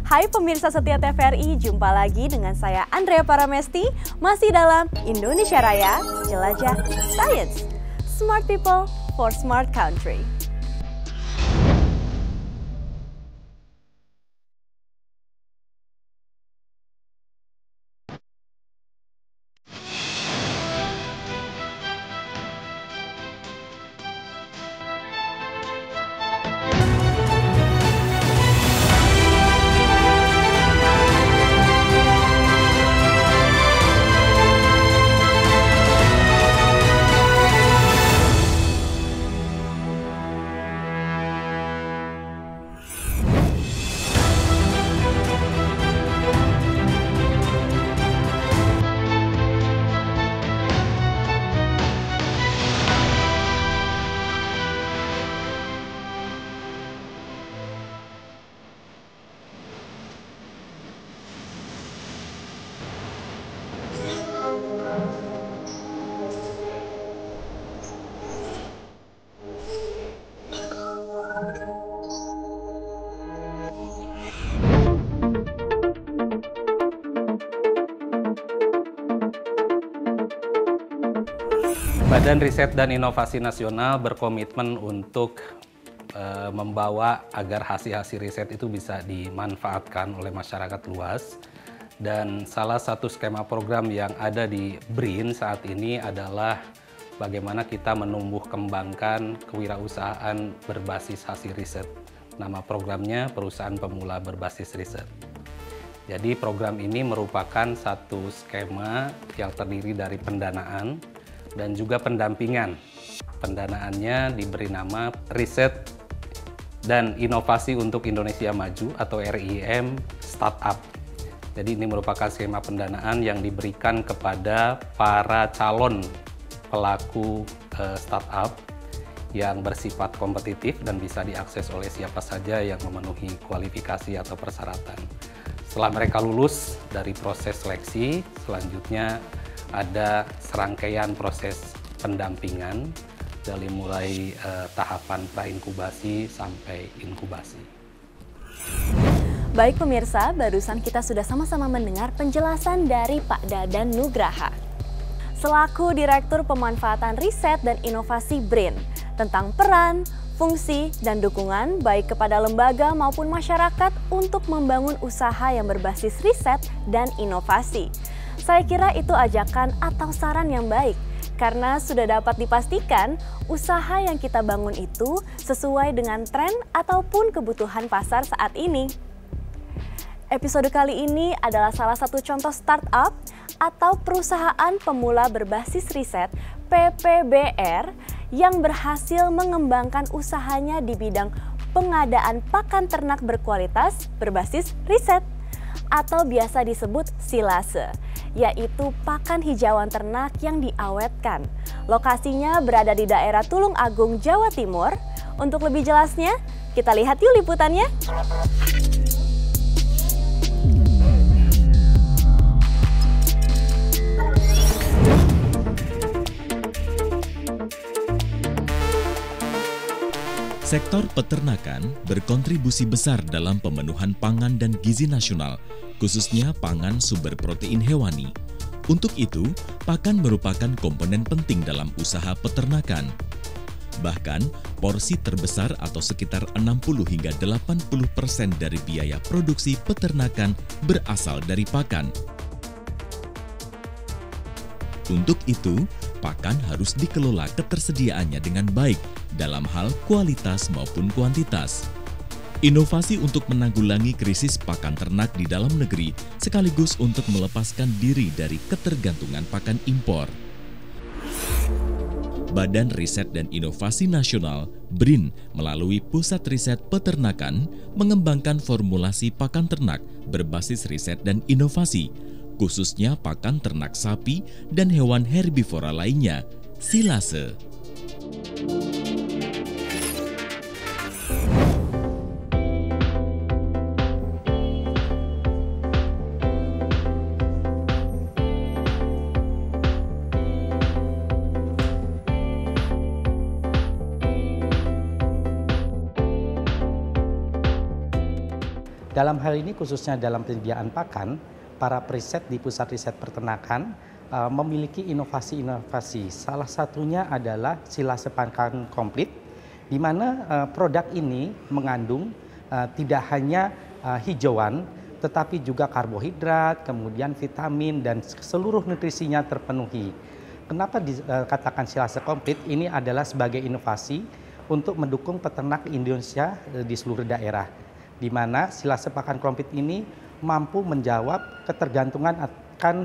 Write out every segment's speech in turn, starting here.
Hai pemirsa setia TVRI, jumpa lagi dengan saya Andrea Paramesti, masih dalam Indonesia Raya, Jelajah Science. Smart people for smart country. Badan Riset dan Inovasi Nasional berkomitmen untuk membawa agar hasil-hasil riset itu bisa dimanfaatkan oleh masyarakat luas. Dan salah satu skema program yang ada di BRIN saat ini adalah bagaimana kita menumbuh kembangkan kewirausahaan berbasis hasil riset. Nama programnya Perusahaan Pemula Berbasis Riset. Jadi program ini merupakan satu skema yang terdiri dari pendanaan dan juga pendampingan. Pendanaannya diberi nama Riset dan Inovasi untuk Indonesia Maju atau RIM Startup. Jadi ini merupakan skema pendanaan yang diberikan kepada para calon pelaku startup yang bersifat kompetitif dan bisa diakses oleh siapa saja yang memenuhi kualifikasi atau persyaratan. Setelah mereka lulus dari proses seleksi, selanjutnya ada serangkaian proses pendampingan dari mulai tahapan pra-inkubasi sampai inkubasi. Baik pemirsa, barusan kita sudah sama-sama mendengar penjelasan dari Pak Dadan Nugraha selaku Direktur Pemanfaatan Riset dan Inovasi BRIN tentang peran, fungsi, dan dukungan baik kepada lembaga maupun masyarakat untuk membangun usaha yang berbasis riset dan inovasi. Saya kira itu ajakan atau saran yang baik, karena sudah dapat dipastikan usaha yang kita bangun itu sesuai dengan tren ataupun kebutuhan pasar saat ini. Episode kali ini adalah salah satu contoh startup atau perusahaan pemula berbasis riset PPBR yang berhasil mengembangkan usahanya di bidang pengadaan pakan ternak berkualitas berbasis riset atau biasa disebut silase, yaitu pakan hijauan ternak yang diawetkan. Lokasinya berada di daerah Tulung Agung, Jawa Timur. Untuk lebih jelasnya, kita lihat yuk liputannya. Sektor peternakan berkontribusi besar dalam pemenuhan pangan dan gizi nasional, khususnya pangan sumber protein hewani. Untuk itu, pakan merupakan komponen penting dalam usaha peternakan. Bahkan, porsi terbesar atau sekitar 60 hingga 80% dari biaya produksi peternakan berasal dari pakan. Untuk itu, pakan harus dikelola ketersediaannya dengan baik dalam hal kualitas maupun kuantitas. Inovasi untuk menanggulangi krisis pakan ternak di dalam negeri sekaligus untuk melepaskan diri dari ketergantungan pakan impor. Badan Riset dan Inovasi Nasional BRIN melalui Pusat Riset Peternakan mengembangkan formulasi pakan ternak berbasis riset dan inovasi, khususnya pakan ternak sapi dan hewan herbivora lainnya, silase. Dalam hal ini khususnya dalam penyediaan pakan, para periset di Pusat Riset Peternakan memiliki inovasi-inovasi. Salah satunya adalah silase pakan komplit, di mana produk ini mengandung tidak hanya hijauan, tetapi juga karbohidrat, kemudian vitamin, dan seluruh nutrisinya terpenuhi. Kenapa dikatakan silase komplit? Ini adalah sebagai inovasi untuk mendukung peternak Indonesia di seluruh daerah, di mana silase pakan komplit ini mampu menjawab ketergantungan akan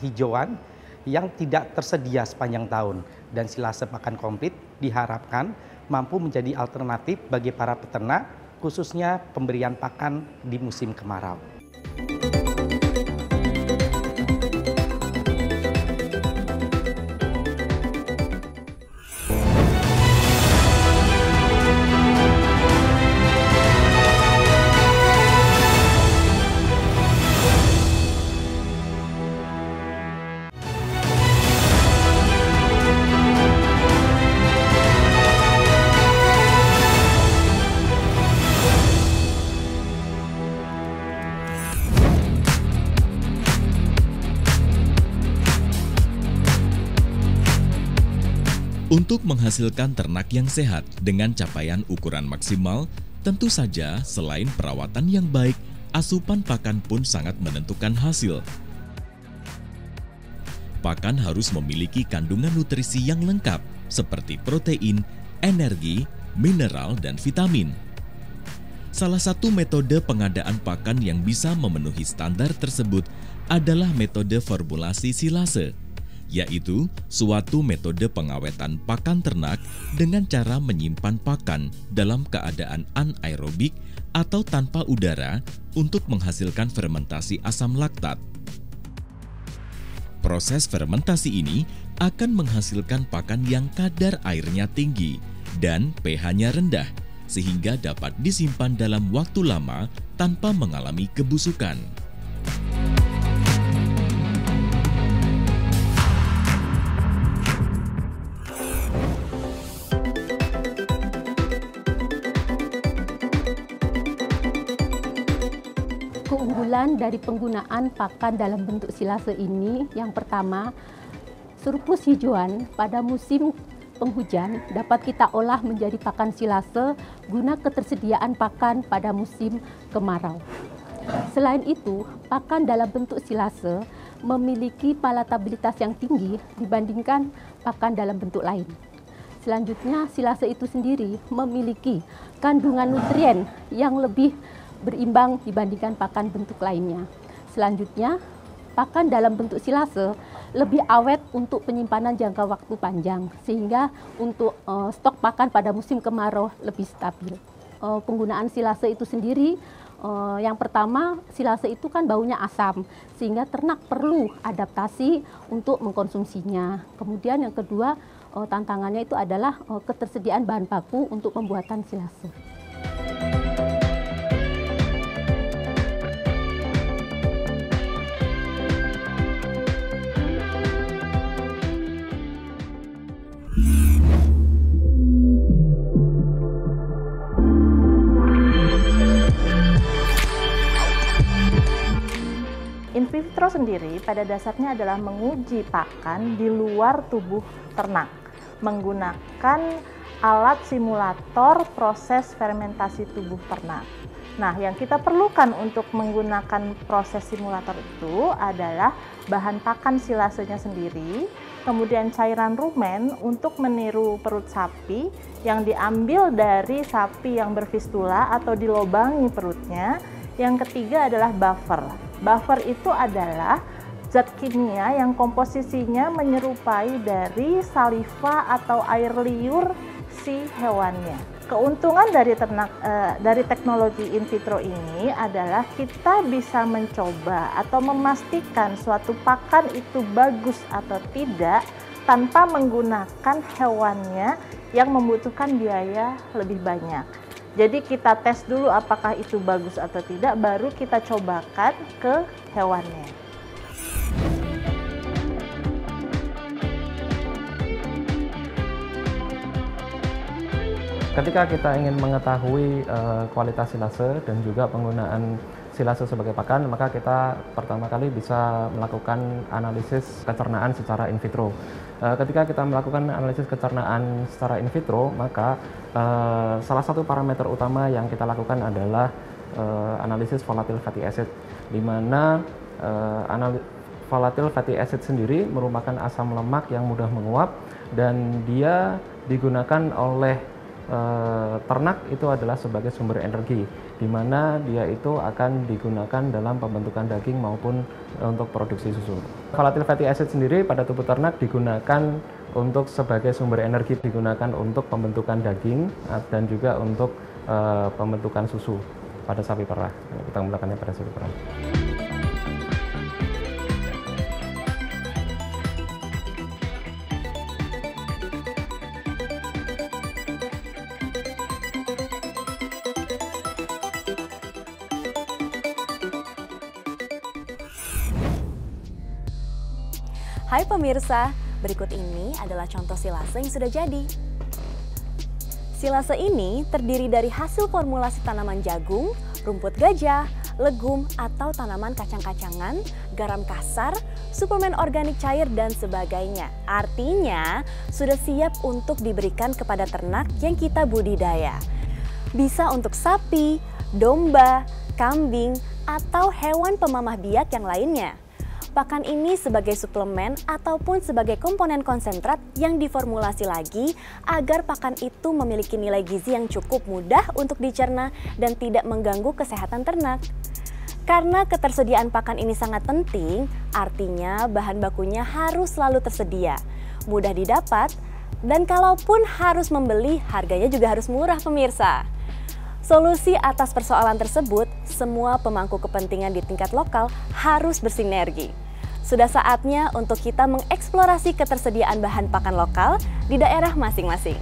hijauan yang tidak tersedia sepanjang tahun. Dan silase pakan komplit diharapkan mampu menjadi alternatif bagi para peternak, khususnya pemberian pakan di musim kemarau. Untuk menghasilkan ternak yang sehat dengan capaian ukuran maksimal, tentu saja selain perawatan yang baik, asupan pakan pun sangat menentukan hasil. Pakan harus memiliki kandungan nutrisi yang lengkap seperti protein, energi, mineral, dan vitamin. Salah satu metode pengadaan pakan yang bisa memenuhi standar tersebut adalah metode formulasi silase, yaitu suatu metode pengawetan pakan ternak dengan cara menyimpan pakan dalam keadaan anaerobik atau tanpa udara untuk menghasilkan fermentasi asam laktat. Proses fermentasi ini akan menghasilkan pakan yang kadar airnya tinggi dan pH-nya rendah, sehingga dapat disimpan dalam waktu lama tanpa mengalami kebusukan. Keunggulan dari penggunaan pakan dalam bentuk silase ini, yang pertama, surplus hijauan pada musim penghujan dapat kita olah menjadi pakan silase guna ketersediaan pakan pada musim kemarau. Selain itu, pakan dalam bentuk silase memiliki palatabilitas yang tinggi dibandingkan pakan dalam bentuk lain. Selanjutnya, silase itu sendiri memiliki kandungan nutrien yang lebih berimbang dibandingkan pakan bentuk lainnya. Selanjutnya, pakan dalam bentuk silase lebih awet untuk penyimpanan jangka waktu panjang, sehingga untuk stok pakan pada musim kemarau lebih stabil. Penggunaan silase itu sendiri, yang pertama, silase itu kan baunya asam, sehingga ternak perlu adaptasi untuk mengkonsumsinya. Kemudian yang kedua, tantangannya itu adalah ketersediaan bahan baku untuk pembuatan silase. In vitro sendiri pada dasarnya adalah menguji pakan di luar tubuh ternak menggunakan alat simulator proses fermentasi tubuh ternak. Nah, yang kita perlukan untuk menggunakan proses simulator itu adalah bahan pakan silasenya sendiri, kemudian cairan rumen untuk meniru perut sapi yang diambil dari sapi yang berfistula atau dilobangi perutnya. Yang ketiga adalah buffer. Buffer itu adalah zat kimia yang komposisinya menyerupai dari saliva atau air liur si hewannya. Keuntungan dari teknologi in vitro ini adalah kita bisa mencoba atau memastikan suatu pakan itu bagus atau tidak tanpa menggunakan hewannya yang membutuhkan biaya lebih banyak. Jadi kita tes dulu apakah itu bagus atau tidak, baru kita cobakan ke hewannya. Ketika kita ingin mengetahui kualitas silase dan juga penggunaan silase sebagai pakan, maka kita pertama kali bisa melakukan analisis kecernaan secara in vitro. Ketika kita melakukan analisis kecernaan secara in vitro, maka salah satu parameter utama yang kita lakukan adalah analisis volatile fatty acid, di mana volatile fatty acid sendiri merupakan asam lemak yang mudah menguap dan dia digunakan oleh ternak itu adalah sebagai sumber energi, di mana dia itu akan digunakan dalam pembentukan daging maupun untuk produksi susu. Volatile fatty acid sendiri pada tubuh ternak digunakan untuk sebagai sumber energi, digunakan untuk pembentukan daging dan juga untuk pembentukan susu pada sapi perah. Kita menggunakannya pada sapi perah. Hai pemirsa, berikut ini adalah contoh silase yang sudah jadi. Silase ini terdiri dari hasil formulasi tanaman jagung, rumput gajah, legum atau tanaman kacang-kacangan, garam kasar, suplemen organik cair, dan sebagainya. Artinya, sudah siap untuk diberikan kepada ternak yang kita budidaya. Bisa untuk sapi, domba, kambing, atau hewan pemamah biak yang lainnya. Pakan ini sebagai suplemen ataupun sebagai komponen konsentrat yang diformulasi lagi agar pakan itu memiliki nilai gizi yang cukup mudah untuk dicerna dan tidak mengganggu kesehatan ternak. Karena ketersediaan pakan ini sangat penting, artinya bahan bakunya harus selalu tersedia, mudah didapat, dan kalaupun harus membeli, harganya juga harus murah pemirsa. Solusi atas persoalan tersebut, semua pemangku kepentingan di tingkat lokal harus bersinergi. Sudah saatnya untuk kita mengeksplorasi ketersediaan bahan pakan lokal di daerah masing-masing.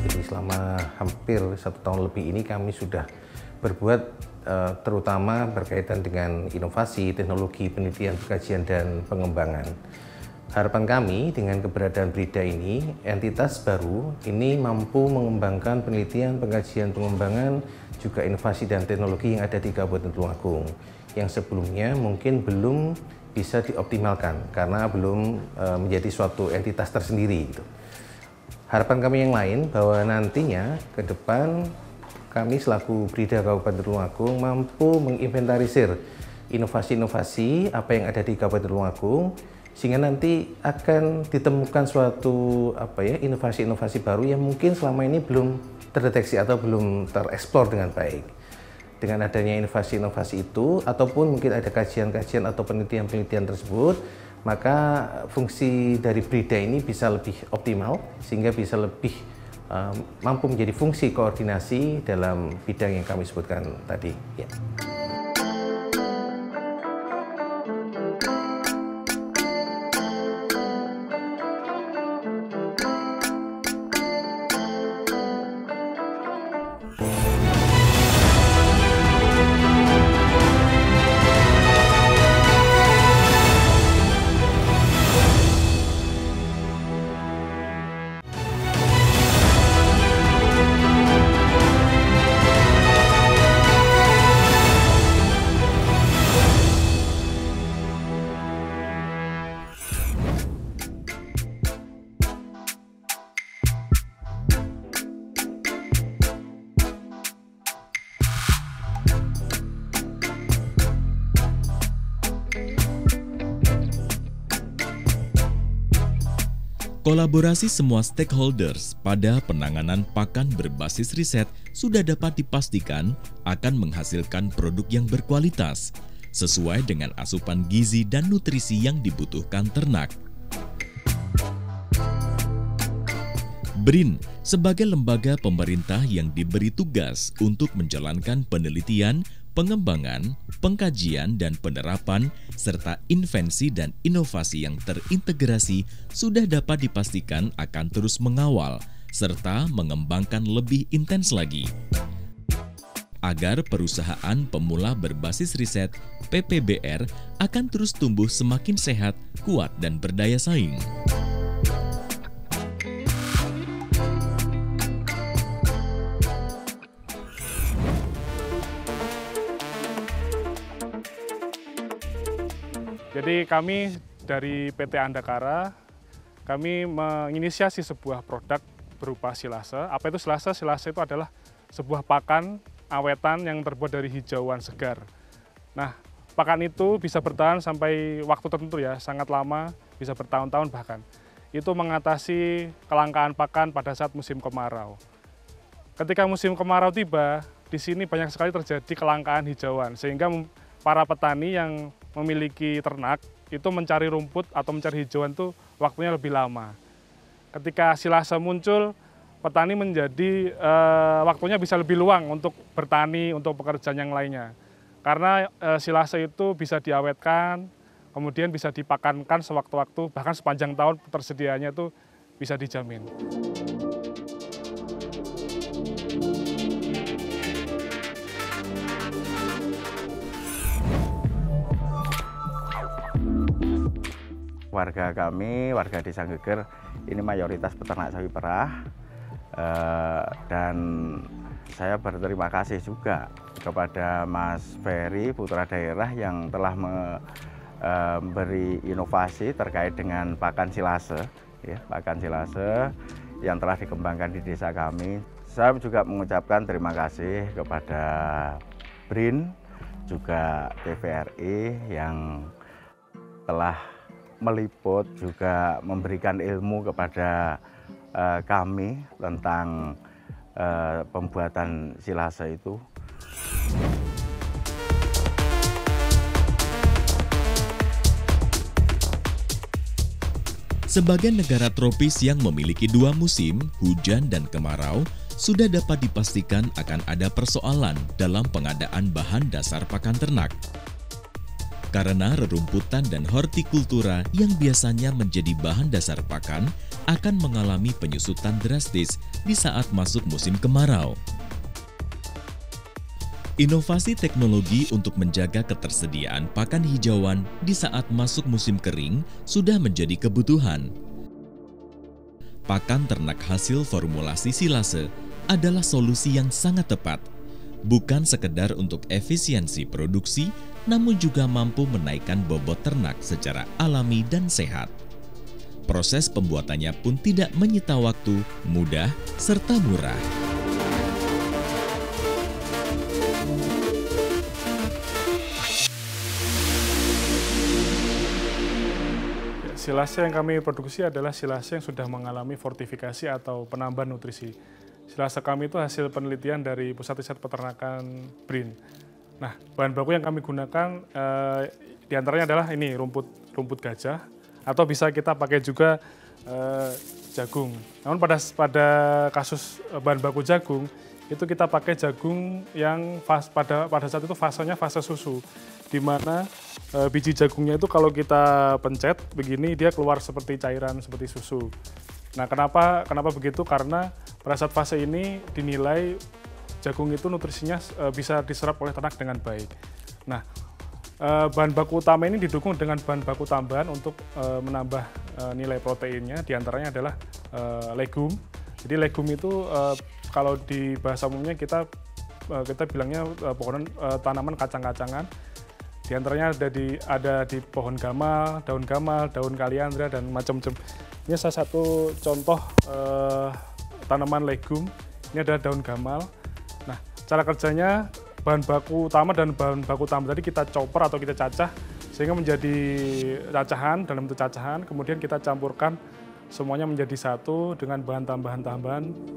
Jadi selama hampir 1 tahun lebih ini kami sudah berbuat terutama berkaitan dengan inovasi, teknologi, penelitian, pengkajian, dan pengembangan. Harapan kami dengan keberadaan Brida ini, entitas baru ini mampu mengembangkan penelitian, pengkajian, pengembangan, juga inovasi dan teknologi yang ada di Kabupaten Tulungagung, yang sebelumnya mungkin belum bisa dioptimalkan karena belum menjadi suatu entitas tersendiri. Harapan kami yang lain bahwa nantinya ke depan kami selaku Brida Kabupaten Tulungagung mampu menginventarisir inovasi-inovasi apa yang ada di Kabupaten Tulungagung, sehingga nanti akan ditemukan suatu inovasi-inovasi baru yang mungkin selama ini belum terdeteksi atau belum tereksplor dengan baik. Dengan adanya inovasi-inovasi itu ataupun mungkin ada kajian-kajian atau penelitian-penelitian tersebut, maka fungsi dari Brida ini bisa lebih optimal sehingga bisa lebih mampu menjadi fungsi koordinasi dalam bidang yang kami sebutkan tadi. Ya. Kolaborasi semua stakeholders pada penanganan pakan berbasis riset sudah dapat dipastikan akan menghasilkan produk yang berkualitas, sesuai dengan asupan gizi dan nutrisi yang dibutuhkan ternak. BRIN sebagai lembaga pemerintah yang diberi tugas untuk menjalankan penelitian, pengembangan, pengkajian, dan penerapan, serta invensi dan inovasi yang terintegrasi sudah dapat dipastikan akan terus mengawal serta mengembangkan lebih intens lagi. agar perusahaan pemula berbasis riset PPBR akan terus tumbuh semakin sehat, kuat, dan berdaya saing. Jadi kami dari PT Andakara, kami menginisiasi sebuah produk berupa silase. Apa itu silase? Silase itu adalah sebuah pakan awetan yang terbuat dari hijauan segar. Nah, pakan itu bisa bertahan sampai waktu tertentu ya, sangat lama, bisa bertahun-tahun bahkan. Itu mengatasi kelangkaan pakan pada saat musim kemarau. Ketika musim kemarau tiba, di sini banyak sekali terjadi kelangkaan hijauan, sehingga para petani yang memiliki ternak itu mencari rumput atau mencari hijauan itu waktunya lebih lama. Ketika silase muncul, petani menjadi waktunya bisa lebih luang untuk bertani, untuk pekerjaan yang lainnya. Karena silase itu bisa diawetkan, kemudian bisa dipakankan sewaktu-waktu, bahkan sepanjang tahun tersediaannya itu bisa dijamin. Warga kami, warga Desa Geger, ini mayoritas peternak sapi perah, dan saya berterima kasih juga kepada Mas Ferry, putra daerah, yang telah memberi inovasi terkait dengan pakan silase, ya, pakan silase yang telah dikembangkan di desa kami. Saya juga mengucapkan terima kasih kepada BRIN, juga TVRI yang telah meliput, juga memberikan ilmu kepada kami tentang pembuatan silase itu. Sebagai negara tropis yang memiliki dua musim, hujan dan kemarau, sudah dapat dipastikan akan ada persoalan dalam pengadaan bahan dasar pakan ternak. Karena rerumputan dan hortikultura yang biasanya menjadi bahan dasar pakan akan mengalami penyusutan drastis di saat masuk musim kemarau. Inovasi teknologi untuk menjaga ketersediaan pakan hijauan di saat masuk musim kering sudah menjadi kebutuhan. Pakan ternak hasil formulasi silase adalah solusi yang sangat tepat, bukan sekedar untuk efisiensi produksi, namun juga mampu menaikkan bobot ternak secara alami dan sehat. Proses pembuatannya pun tidak menyita waktu, mudah, serta murah. Silase yang kami produksi adalah silase yang sudah mengalami fortifikasi atau penambahan nutrisi. Silase kami itu hasil penelitian dari Pusat Riset Peternakan BRIN. Nah, bahan baku yang kami gunakan diantaranya adalah ini rumput gajah, atau bisa kita pakai juga jagung. Namun pada kasus bahan baku jagung itu kita pakai jagung yang pada saat itu fasenya fase susu, di mana biji jagungnya itu kalau kita pencet begini dia keluar seperti cairan, seperti susu. Nah, kenapa begitu? Karena pada saat fase ini dinilai jagung itu nutrisinya bisa diserap oleh ternak dengan baik. Nah, bahan baku utama ini didukung dengan bahan baku tambahan untuk menambah nilai proteinnya. Di antaranya adalah legum. Jadi legum itu kalau di bahasa umumnya kita bilangnya tanaman kacang-kacangan. Di antaranya ada di pohon gamal, daun kaliandra, dan macam-macam. Ini salah satu contoh tanaman legum. Ini adalah daun gamal. Nah, cara kerjanya bahan baku utama dan bahan baku tambah tadi kita chopper atau kita cacah sehingga menjadi cacahan. Dalam bentuk cacahan, kemudian kita campurkan semuanya menjadi satu dengan bahan tambahan-tambahan.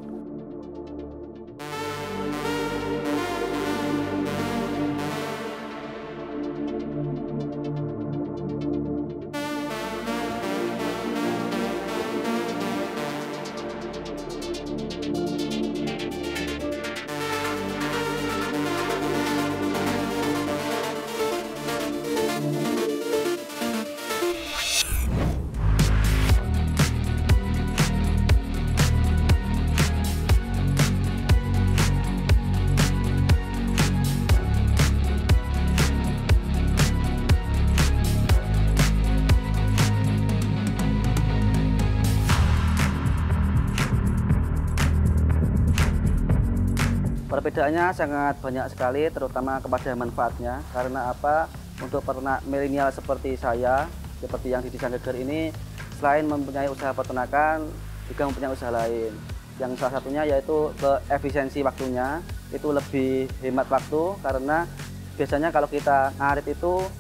Perbedaannya sangat banyak sekali, terutama kepada manfaatnya. Karena apa? Untuk peternak milenial seperti saya, seperti yang di Desa Geger ini, selain mempunyai usaha peternakan, juga mempunyai usaha lain. Yang salah satunya yaitu ke efisiensi waktunya, itu lebih hemat waktu, karena biasanya kalau kita ngarit itu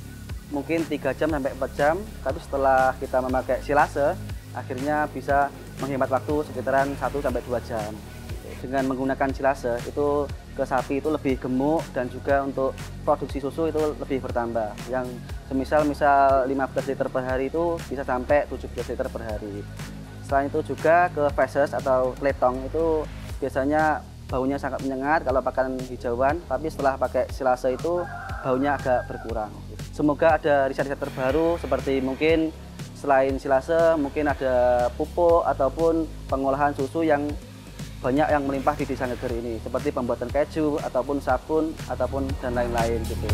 mungkin 3 jam sampai 4 jam, tapi setelah kita memakai silase, akhirnya bisa menghemat waktu sekitaran 1 sampai 2 jam. Dengan menggunakan silase itu ke sapi itu lebih gemuk, dan juga untuk produksi susu itu lebih bertambah. Yang misal 15 liter per hari itu bisa sampai 17 liter per hari. Selain itu juga ke feses atau letong itu biasanya baunya sangat menyengat kalau pakan hijauan, tapi setelah pakai silase itu baunya agak berkurang. Semoga ada riset-riset terbaru seperti mungkin selain silase mungkin ada pupuk ataupun pengolahan susu yang banyak yang melimpah di Desa Geger ini, seperti pembuatan keju ataupun sabun ataupun dan lain-lain gitu.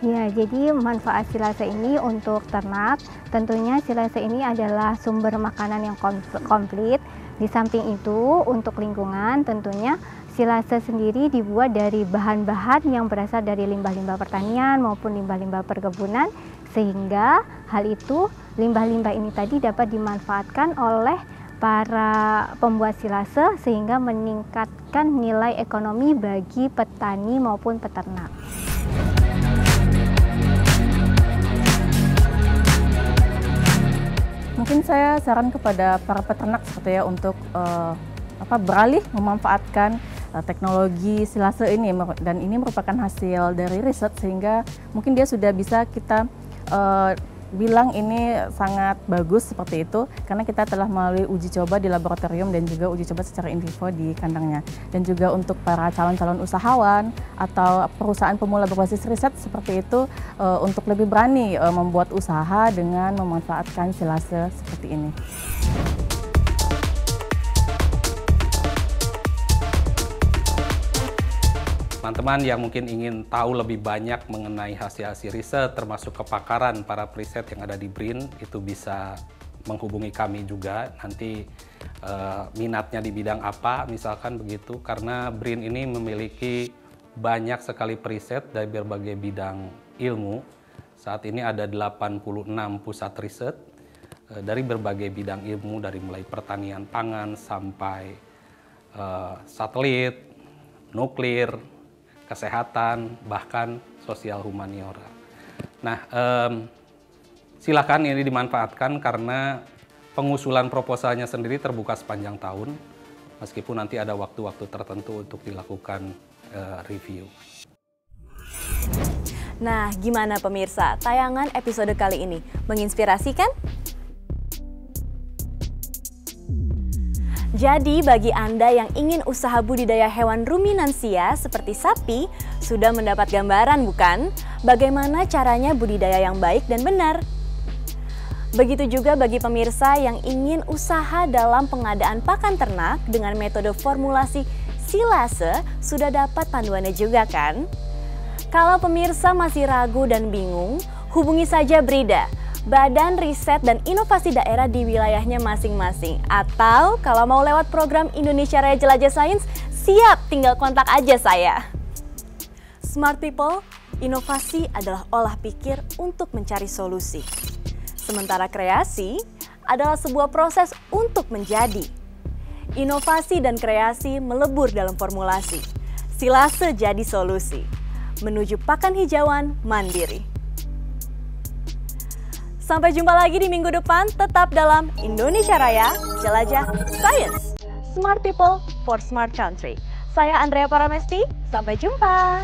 Ya, jadi manfaat silase ini untuk ternak, tentunya silase ini adalah sumber makanan yang komplit. Di samping itu, untuk lingkungan tentunya silase sendiri dibuat dari bahan-bahan yang berasal dari limbah-limbah pertanian maupun limbah-limbah perkebunan, sehingga hal itu limbah-limbah ini tadi dapat dimanfaatkan oleh para pembuat silase sehingga meningkatkan nilai ekonomi bagi petani maupun peternak. Mungkin saya saran kepada para peternak seperti ya untuk beralih memanfaatkan teknologi silase ini, dan ini merupakan hasil dari riset sehingga mungkin dia sudah bisa kita bilang ini sangat bagus seperti itu karena kita telah melalui uji coba di laboratorium dan juga uji coba secara in vivo di kandangnya. Dan juga untuk para calon-calon usahawan atau perusahaan pemula berbasis riset seperti itu untuk lebih berani membuat usaha dengan memanfaatkan silase seperti ini. Teman-teman yang mungkin ingin tahu lebih banyak mengenai hasil-hasil riset termasuk kepakaran para periset yang ada di BRIN, itu bisa menghubungi kami juga nanti minatnya di bidang apa misalkan begitu, karena BRIN ini memiliki banyak sekali periset dari berbagai bidang ilmu. Saat ini ada 86 pusat riset dari berbagai bidang ilmu, dari mulai pertanian pangan sampai satelit, nuklir, kesehatan, bahkan sosial humaniora. Nah, silakan ini dimanfaatkan karena pengusulan proposalnya sendiri terbuka sepanjang tahun, meskipun nanti ada waktu-waktu tertentu untuk dilakukan review. Nah, gimana pemirsa? Tayangan episode kali ini menginspirasi kan? Jadi bagi Anda yang ingin usaha budidaya hewan ruminansia seperti sapi, sudah mendapat gambaran bukan? Bagaimana caranya budidaya yang baik dan benar? Begitu juga bagi pemirsa yang ingin usaha dalam pengadaan pakan ternak dengan metode formulasi silase, sudah dapat panduannya juga kan? Kalau pemirsa masih ragu dan bingung, hubungi saja Brida, Badan Riset dan Inovasi Daerah di wilayahnya masing-masing. Atau kalau mau lewat program Indonesia Raya Jelajah Sains, siap, tinggal kontak aja saya. Smart People, inovasi adalah olah pikir untuk mencari solusi. Sementara kreasi adalah sebuah proses untuk menjadi. Inovasi dan kreasi melebur dalam formulasi. Silase jadi solusi. Menuju pakan hijauan mandiri. Sampai jumpa lagi di minggu depan, tetap dalam Indonesia Raya, Jelajah Sains. Smart People for Smart Country. Saya Andrea Paramesti, sampai jumpa.